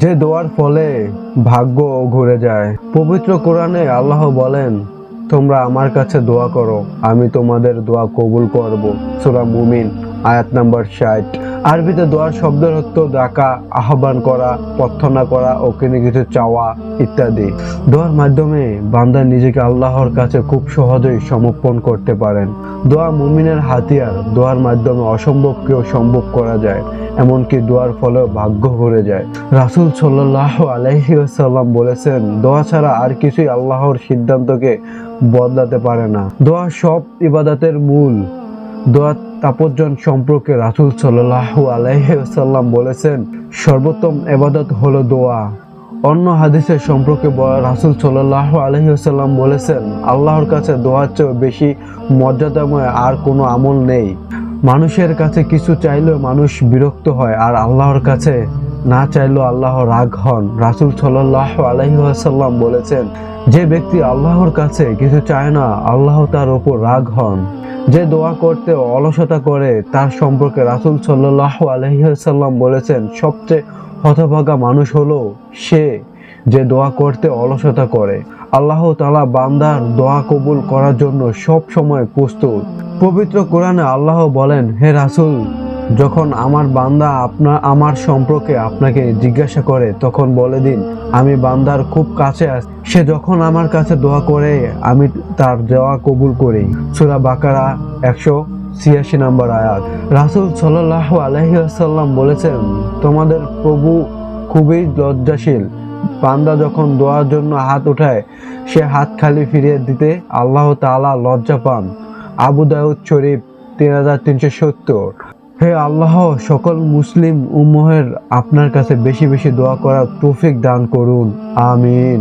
যে দোয়ার ফলে ভাগ্য ঘুরে যায়। পবিত্র কোরআনে আল্লাহ বলেন, তোমরা আমার কাছে দোয়া করো, আমি তোমাদের দোয়া কবুল করব। সূরা মুমিন আয়াত নাম্বার 60। আরবিতে দোয়ার শব্দের অর্থ ডাকা, আহ্বান করা, প্রার্থনা করা ও কিছু চাওয়া ইত্যাদি। দোয়ার মাধ্যমে বান্দা নিজেকে আল্লাহর কাছে খুব সহজেই সমর্পণ করতে পারেন। দোয়া মুমিনের হাতিয়ার। দোয়ার মাধ্যমে অসম্ভবকেও সম্ভব করা যায়, এমনকি দোয়ার ফলেও ভাগ্য ঘুরে যায়। রাসূল সাল্লাল্লাহু আলাইহি ওয়াসাল্লাম বলেছেন, দোয়া ছাড়া আর কিছুই আল্লাহর সিদ্ধান্তকে বদলাতে পারে না। দোয়া সব ইবাদতের মূল। দোয়া তাপর্জন সম্পর্কে রাসূল সাল্লাল্লাহু আলাইহি ওয়াসাল্লাম বলেছেন, সর্বোত্তম ইবাদত হলো দোয়া। অন্য হাদিসের সম্পর্কে রাসূল সাল্লাল্লাহু আলাইহি ওয়াসাল্লাম বলেছেন, আল্লাহর কাছে দোয়ার চেয়ে বেশি মর্যাদাময় আর কোনো আমল নেই। মানুষের কাছে কিছু চাইলেও মানুষ বিরক্ত হয়, আর আল্লাহর কাছে না চাইলেও আল্লাহ রাগ হন। রাসূল সাল্লাল্লাহু আলাইহি ওয়াসাল্লাম বলেছেন, যে ব্যক্তি আল্লাহর কাছে কিছু চায় না, আল্লাহ তার উপর রাগ হন। যে দোয়া করতে অলসতা করে তার সম্পর্কে রাসূল সাল্লাল্লাহু আলাইহি ওয়াসাল্লাম বলেছেন, সবচেয়ে হতভাগা মানুষ হলো সে যে দোয়া করতে অলসতা করে। আল্লাহ তাআলা বান্দার দোয়া কবুল করার জন্য সব সময় প্রস্তুত। পবিত্র কোরআনে আল্লাহ বলেন, হে রাসূল, যখন আমার বান্দা আমার সম্পর্কে আপনাকে জিজ্ঞাসা করে, তখন বলে দিন, আমি বান্দার খুব কাছে আছি। সে যখন আমার কাছে দোয়া করে, আমি তার দোয়া কবুল করি। সূরা বাকারা 186 নম্বর আয়াত। রাসূল সাল্লাল্লাহু আলাইহি ওয়াসাল্লাম বলেছেন, তোমাদের প্রভু খুবই লজ্জাশীল। বান্দা যখন দোয়ার জন্য হাত উঠায়, সে হাত খালি ফিরিয়ে দিতে আল্লাহ তাআলা লজ্জা পান। আবু দাউদ শরীফ 3370। হে আল্লাহ, সকল মুসলিম উম্মতের আপনার কাছে বেশি বেশি দোয়া করার তৌফিক দান করুন। আমিন।